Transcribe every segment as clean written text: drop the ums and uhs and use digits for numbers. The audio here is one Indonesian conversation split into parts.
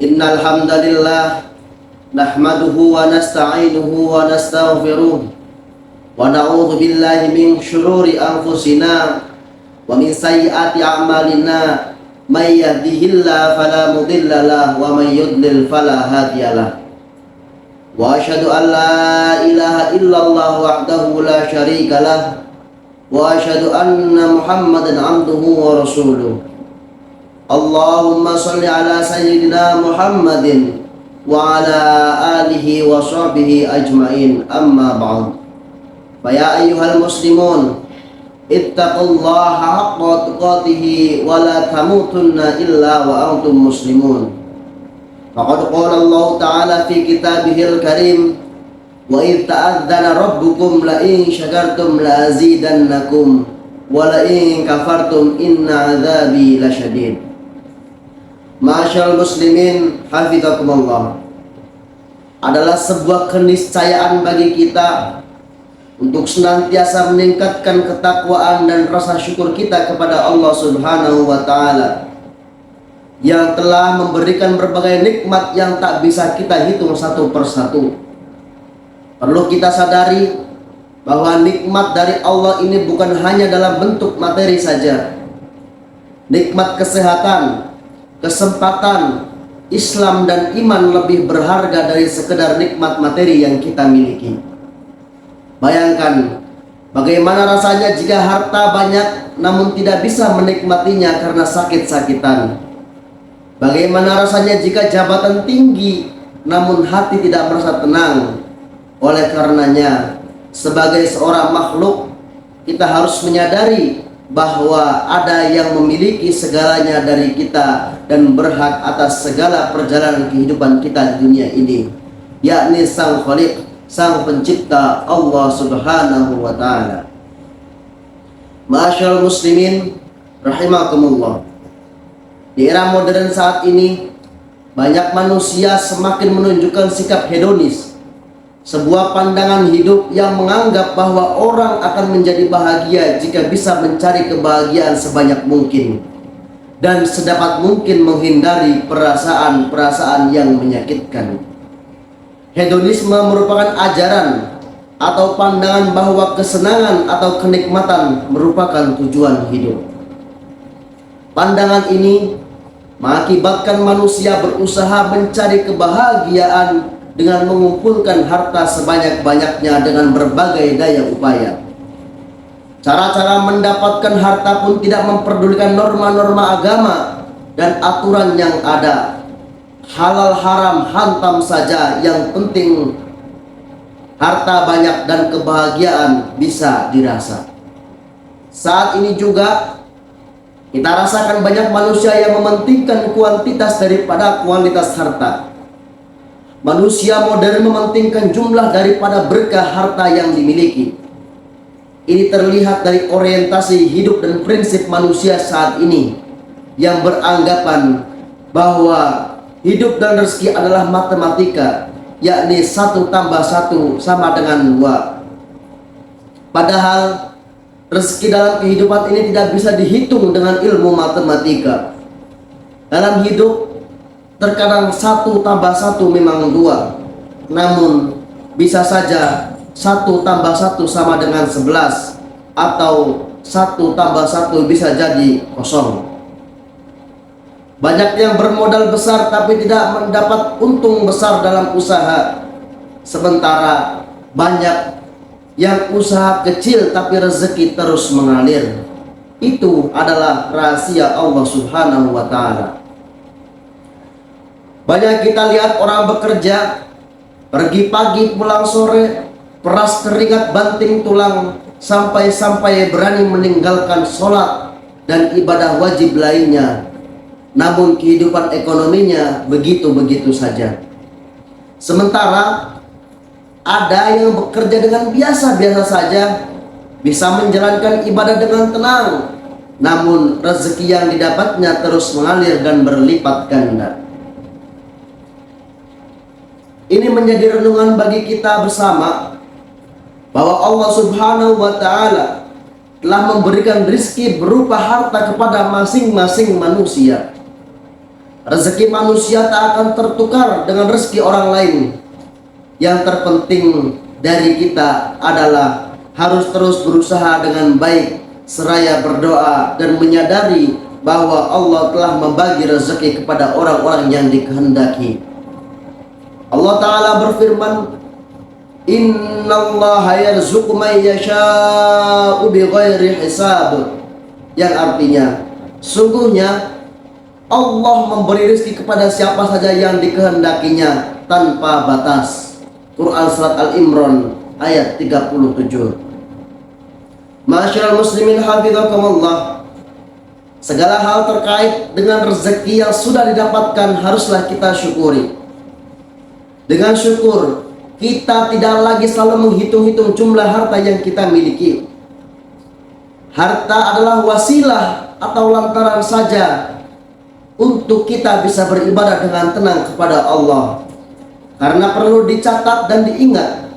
Innal hamdalillah nahmaduhu wa nasta'inuhu wa nastaghfiruh wa na'udzu billahi min shururi anfusina wa min sayyiati a'malina may yahdihillahu fala mudilla lahu wa may yudlil fala hadiyalah. Wa asyhadu an la ilaha illallah wahdahu la syarika lah wa asyhadu anna Muhammadan 'abduhu wa rasuluh. Allahumma shalli ala sayyidina Muhammadin wa ala alihi wa sahbihi ajmain, amma ba'd. Fa ya ayyuhal muslimun ittaqullaha haqqa tuqatih wa la tamutunna illa wa antum muslimun. Faqad qala Allah ta'ala fi kitabihil karim, wa idh ta'adzana rabbukum la in syakartum la azidannakum wa la in kafartum inna adzabi lasyadid. Masyaallah muslimin hafizakumullah, adalah sebuah keniscayaan bagi kita untuk senantiasa meningkatkan ketakwaan dan rasa syukur kita kepada Allah Subhanahu wa Ta'ala yang telah memberikan berbagai nikmat yang tak bisa kita hitung satu persatu. Perlu kita sadari bahwa nikmat dari Allah ini bukan hanya dalam bentuk materi saja. Nikmat kesehatan, kesempatan, Islam dan iman lebih berharga dari sekedar nikmat materi yang kita miliki. Bayangkan bagaimana rasanya jika harta banyak namun tidak bisa menikmatinya karena sakit-sakitan. Bagaimana rasanya jika jabatan tinggi namun hati tidak merasa tenang. Oleh karenanya, sebagai seorang makhluk, kita harus menyadari bahwa ada yang memiliki segalanya dari kita dan berhak atas segala perjalanan kehidupan kita di dunia ini, yakni Sang Khaliq, Sang Pencipta, Allah Subhanahu wa Ta'ala. Masyaallah muslimin rahimakumullah, di era modern saat ini banyak manusia semakin menunjukkan sikap hedonis, sebuah pandangan hidup yang menganggap bahwa orang akan menjadi bahagia jika bisa mencari kebahagiaan sebanyak mungkin dan sedapat mungkin menghindari perasaan-perasaan yang menyakitkan. Hedonisme merupakan ajaran atau pandangan bahwa kesenangan atau kenikmatan merupakan tujuan hidup. Pandangan ini mengakibatkan manusia berusaha mencari kebahagiaan dengan mengumpulkan harta sebanyak-banyaknya dengan berbagai daya upaya. Cara-cara mendapatkan harta pun tidak memperdulikan norma-norma agama dan aturan yang ada. Halal haram hantam saja, yang penting harta banyak dan kebahagiaan bisa dirasa. Saat ini juga kita rasakan banyak manusia yang mementingkan kuantitas daripada kualitas harta. Manusia modern mementingkan jumlah daripada berkah harta yang dimiliki. Ini terlihat dari orientasi hidup dan prinsip manusia saat ini yang beranggapan bahwa hidup dan rezeki adalah matematika, yakni 1 tambah 1 sama dengan 2. Padahal rezeki dalam kehidupan ini tidak bisa dihitung dengan ilmu matematika. Dalam hidup terkadang 1 tambah 1 memang 2, namun bisa saja 1 tambah 1 sama dengan 11, atau 1 tambah 1 bisa jadi 0. Banyak yang bermodal besar tapi tidak mendapat untung besar dalam usaha, sementara banyak yang usaha kecil tapi rezeki terus mengalir. Itu adalah rahasia Allah Subhanahu wa Ta'ala. Banyak kita lihat orang bekerja, pergi pagi pulang sore, peras keringat banting tulang, sampai-sampai berani meninggalkan sholat dan ibadah wajib lainnya. Namun kehidupan ekonominya begitu-begitu saja. Sementara ada yang bekerja dengan biasa-biasa saja, bisa menjalankan ibadah dengan tenang, namun rezeki yang didapatnya terus mengalir dan berlipat ganda. Ini menjadi renungan bagi kita bersama bahwa Allah Subhanahu wa Ta'ala telah memberikan rizki berupa harta kepada masing-masing manusia. Rezeki manusia tak akan tertukar dengan rezeki orang lain. Yang terpenting dari kita adalah harus terus berusaha dengan baik, seraya berdoa dan menyadari bahwa Allah telah membagi rezeki kepada orang-orang yang dikehendaki. Allah Ta'ala berfirman, Innallaha yarzuqu man yasha'u bighairi hisab. Yang artinya, sungguhnya Allah memberi rezeki kepada siapa saja yang dikehendakinya tanpa batas. Quran Surat Al-Imran ayat 37. Ma'asyiral muslimin hafizakumullah, segala hal terkait dengan rezeki yang sudah didapatkan haruslah kita syukuri. Dengan syukur, kita tidak lagi selalu menghitung-hitung jumlah harta yang kita miliki. Harta adalah wasilah atau lantaran saja untuk kita bisa beribadah dengan tenang kepada Allah. Karena perlu dicatat dan diingat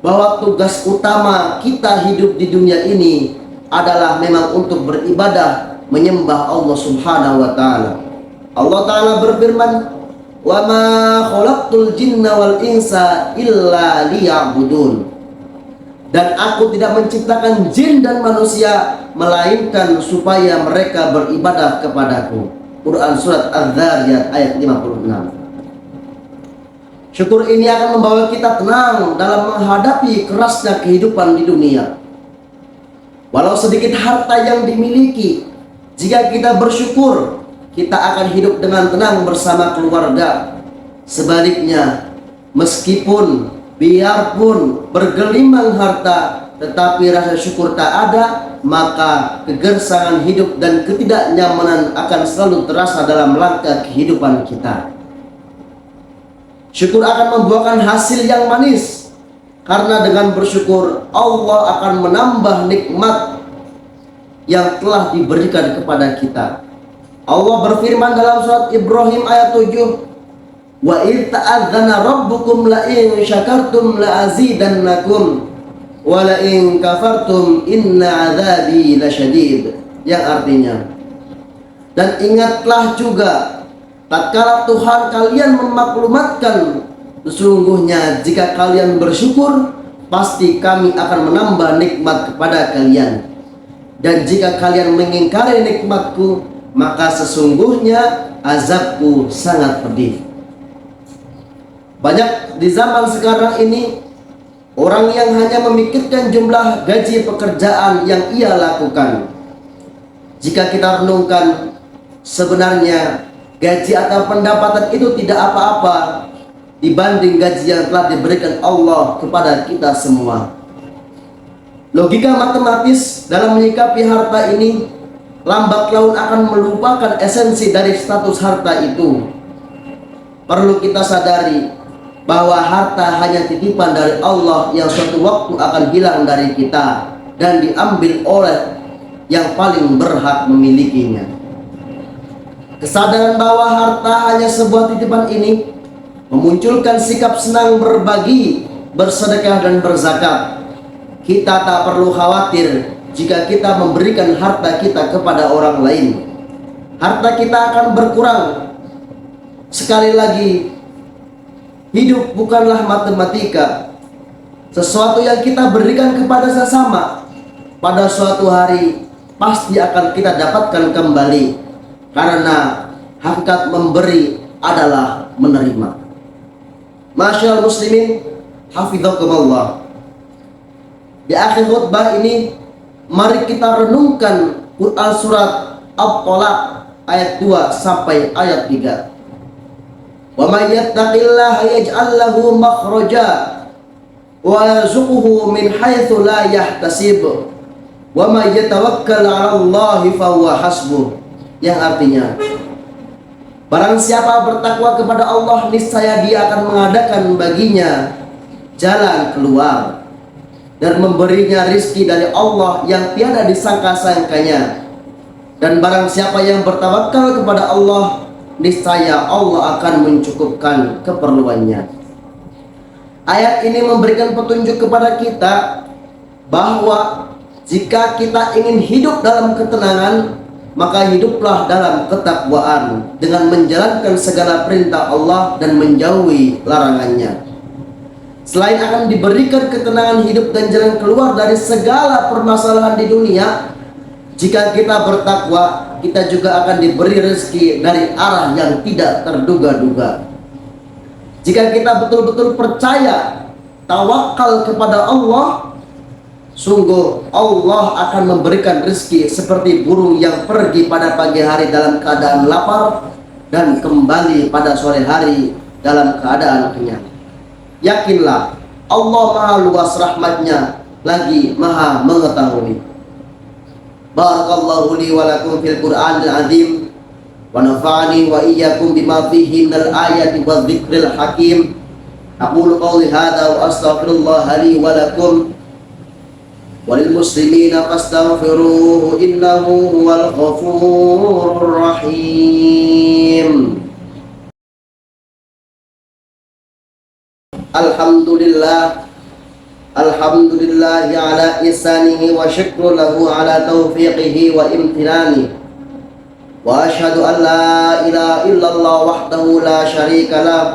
bahwa tugas utama kita hidup di dunia ini adalah memang untuk beribadah, menyembah Allah Subhanahu wa Ta'ala. Allah Ta'ala berfirman, "Wa ma khalaqtul jinna wal insa illa liya'budun." Dan aku tidak menciptakan jin dan manusia melainkan supaya mereka beribadah kepadaku. Quran Surat Az-Zariyat ayat 56. Syukur ini akan membawa kita tenang dalam menghadapi kerasnya kehidupan di dunia. Walau sedikit harta yang dimiliki, jika kita bersyukur, kita akan hidup dengan tenang bersama keluarga. Sebaliknya, meskipun biarpun bergelimang harta, tetapi rasa syukur tak ada, maka kegersangan hidup dan ketidaknyamanan akan selalu terasa dalam langkah kehidupan kita. Syukur akan membuahkan hasil yang manis, karena dengan bersyukur Allah akan menambah nikmat yang telah diberikan kepada kita. Allah berfirman dalam surat Ibrahim ayat 7, "Wa idh ta'adzana rabbukum la in syakartum la azidannakum wa la in kafartum inna 'adzabi lasyadid." Yang artinya, dan ingatlah juga tatkala Tuhan kalian memaklumatkan, sesungguhnya jika kalian bersyukur, pasti kami akan menambah nikmat kepada kalian. Dan jika kalian mengingkari nikmatku, maka sesungguhnya azabku sangat pedih. Banyak di zaman sekarang ini orang yang hanya memikirkan jumlah gaji pekerjaan yang ia lakukan. Jika kita renungkan, sebenarnya gaji atau pendapatan itu tidak apa-apa dibanding gaji yang telah diberikan Allah kepada kita semua. Logika matematis dalam menyikapi harta ini lambat laun akan melupakan esensi dari status harta itu. Perlu kita sadari bahwa harta hanya titipan dari Allah yang suatu waktu akan hilang dari kita dan diambil oleh yang paling berhak memilikinya. Kesadaran bahwa harta hanya sebuah titipan ini memunculkan sikap senang berbagi, bersedekah dan berzakat. Kita tak perlu khawatir jika kita memberikan harta kita kepada orang lain. Harta kita akan berkurang. Sekali lagi, hidup bukanlah matematika. Sesuatu yang kita berikan kepada sesama, pada suatu hari pasti akan kita dapatkan kembali. Karena hakikat memberi adalah menerima. Masyaallah muslimin hafizakumullah. Di akhir khutbah ini, mari kita renungkan Quran Surat At-Tolaq ayat 2 sampai ayat 3. Wa may yattaqillaha yaj'al lahu makhraja wa yarzuqhu min haitsu la yahtasib wa may yatawakkal 'ala Allahi fa huwa hasbuh. Yang artinya, barang siapa bertakwa kepada Allah, niscaya dia akan mengadakan baginya jalan keluar dan memberinya rizki dari Allah yang tiada disangka-sangkanya. Dan barang siapa yang bertawakal kepada Allah, niscaya Allah akan mencukupkan keperluannya. Ayat ini memberikan petunjuk kepada kita bahwa jika kita ingin hidup dalam ketenangan, maka hiduplah dalam ketakwaan dengan menjalankan segala perintah Allah dan menjauhi larangannya. Selain akan diberikan ketenangan hidup dan jalan keluar dari segala permasalahan di dunia, jika kita bertakwa, kita juga akan diberi rezeki dari arah yang tidak terduga-duga. Jika kita betul-betul percaya, tawakal kepada Allah, sungguh Allah akan memberikan rezeki seperti burung yang pergi pada pagi hari dalam keadaan lapar dan kembali pada sore hari dalam keadaan kenyang. Yakinlah, Allah maha luas rahmatnya, lagi maha mengetahui. Barakallahu li wa lakum fil Qur'anil azim, wa nafa'ani wa iyyakum bima fihi minal ayati wa dzikril hakim. Aqulu qawli hadza wa astaghfirullah li wa lakum wa lil muslimina fastaghfiruhu innahu huwal ghafurur rahim. Alhamdulillah ala ihsanihi wa syukru lahu ala taufiqihi wa imtinani. Wa asyhadu an la ilaha illallah wahdahu la syarika lah.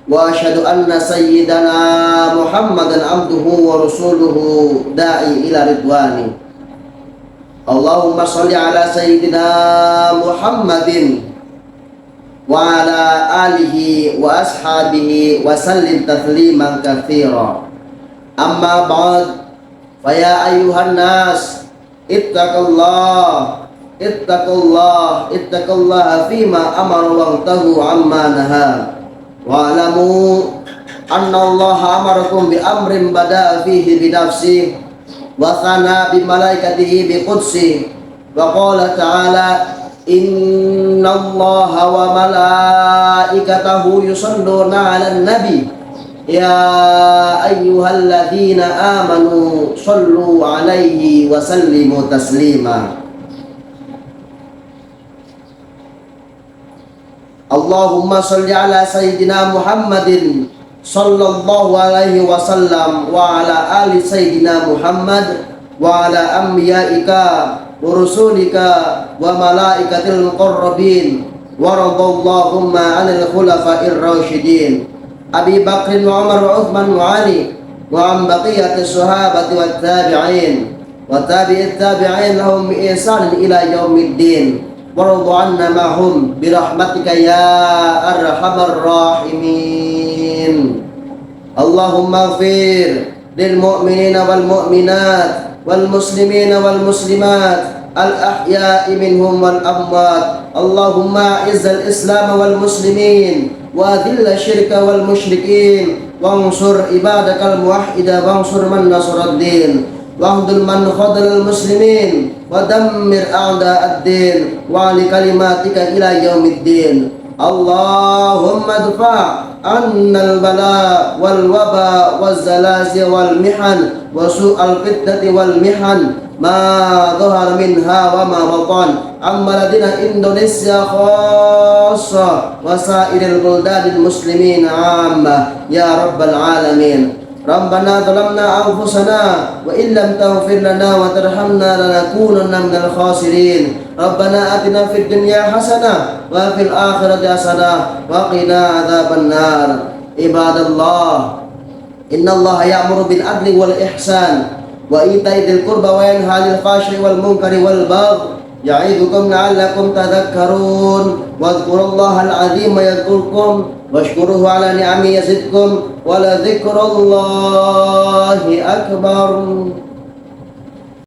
Wa asyhadu anna sayyidana Muhammadan abduhu wa rasuluhu da'i ila ridwani. Allahumma shalli ala sayyidina Muhammadin wa ala alihi wa ashabihi wa sallim tasliman katsira. Amma ba'd, fa ya ayyuhan nas ittaqullah fima amara wa tahu amma naha wa alamu anna Allah amarakum bi amrin bada'a fihi bi nafsihi wa thana bi malaikatihi bi qudsi wa qala ta'ala inna Allaha wa malaikatahu yusalluna 'alan nabi ya ayyuhalladzina amanu sallu 'alaihi wa sallimu taslima. Allahumma salli ala sayyidina Muhammadin sallallahu alaihi wasallam wa ala ali sayyidina Muhammad wa ala anbiya'ika wa rusulika wa malaikatil muqarrabin wa radallahumma 'anil khulafa'ir rasyidin Abi Bakrin wa Umar wa Uthman wa Ali wa an baqiyatis sahabati wat tabi'in wa tabi'it tabi'in lahum bi ihsan ila yaumiddin waradu anna ma'hum birahmatika ya arhamar rahimin. Allahumma ighfir lil mu'minina wal mu'minat wal muslimina wal muslimat al ahya'i minhum wal amwat. Allahumma izzal islam wal muslimin wa adhilla syirka wal musyrikin wansur ibadakal muwahhida wansur man nasaraddin wahdul man khadal muslimin wa dammir a'da'ad-din wa li kalimatika ila yaumiddin. Allahumma dfa' annal bala wal waba waz zalazil wal mihan wa su'al fitnati wal mihan ma dhahara minha wa ma batan amma ladina Indonesia khassa wa sa'iril buldadil muslimin amma ya rabbal alamin. Rabbana zalamna anfusana wa illam taghfir lana wa tarhamna lanakunanna minal khasirin. Rabbana atina fid dunya hasanah wa fil akhirati hasanah wa qina adzaban nar. Ibadallah, innallaha ya'muru bil adli wal ihsan wa ita'i dzil qurba wa yanha 'anil fahsya'i wal munkari wal baghi ya'idukum la'allakum tadhakkarun. Wadhkurullahal 'azima yadhkurkum washkuruhu 'ala ni'amihi yazidkum wa la dzikrullahi akbar.